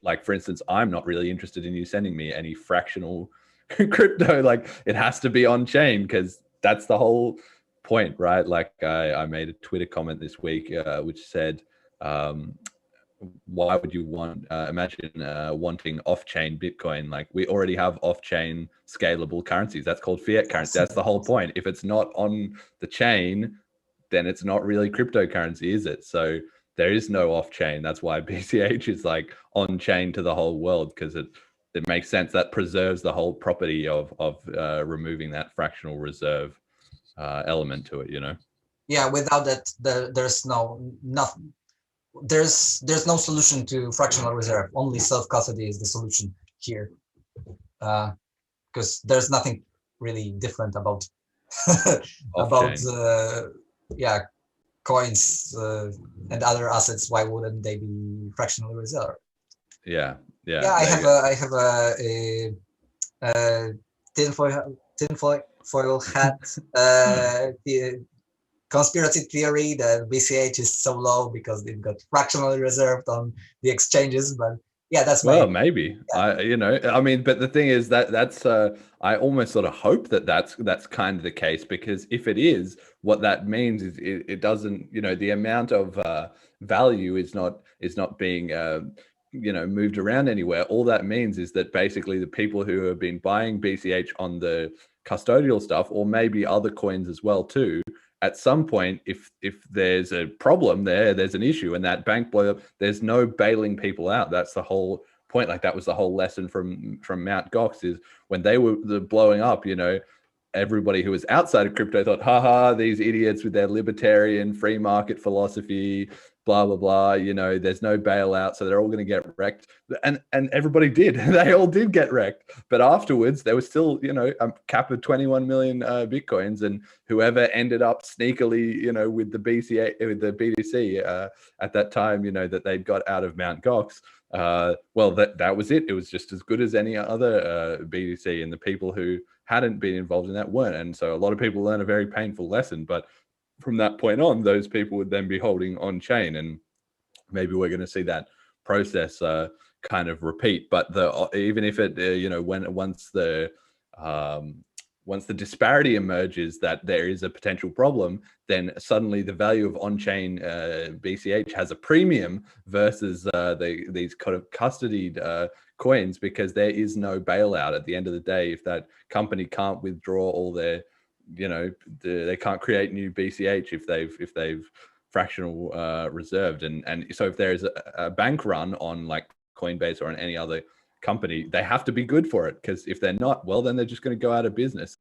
like, for instance, I'm not really interested in you sending me any fractional crypto. Like, it has to be on chain, because that's the whole point, right? Like, I made a Twitter comment this week, which said, why would you want imagine wanting off-chain Bitcoin? Like, we already have off-chain scalable currencies. That's called fiat currency. That's the whole point. If it's not on the chain, then it's not really cryptocurrency, is it? So there is no off-chain. That's why BCH is like on-chain to the whole world, because it makes sense. That preserves the whole property of removing that fractional reserve element to it, you know? Yeah, without that, there's nothing. There's no solution to fractional reserve. Only self-custody is the solution here, because there's nothing really different about about yeah, coins and other assets. Why wouldn't they be fractionally reserved? Yeah. I have a tinfoil hat the conspiracy theory that BCH is so low because they've got fractionally reserved on the exchanges. But yeah, that's maybe. Yeah. I mean, but the thing is that's I almost sort of hope that's kind of the case, because if it is, what that means is it doesn't, the amount of value is not being moved around anywhere. All that means is that basically the people who have been buying BCH on the custodial stuff, or maybe other coins as well too, at some point, if there's a problem there's an issue, and that bank blow up, there's no bailing people out. That's the whole point. Like, that was the whole lesson from Mt. Gox, is when they were blowing up, everybody who was outside of crypto thought, haha, these idiots with their libertarian free market philosophy, blah, blah, blah, there's no bailout, so they're all going to get wrecked. And everybody did. They all did get wrecked. But afterwards, there was still, a cap of 21 million Bitcoins, and whoever ended up sneakily, with the BTC at that time, that they'd got out of Mt. Gox, well, that was it. It was just as good as any other BTC, and the people who hadn't been involved in that weren't. And so a lot of people learn a very painful lesson, but from that point on, those people would then be holding on chain, and maybe we're going to see that process kind of repeat. But even if it, once the disparity emerges that there is a potential problem, then suddenly the value of on-chain BCH has a premium versus these kind of custodied coins, because there is no bailout at the end of the day. If that company can't withdraw all their, they can't create new BCH if they've fractional reserved, and so if there is a bank run on like Coinbase or on any other company, they have to be good for it, because if they're not, well, then they're just going to go out of business.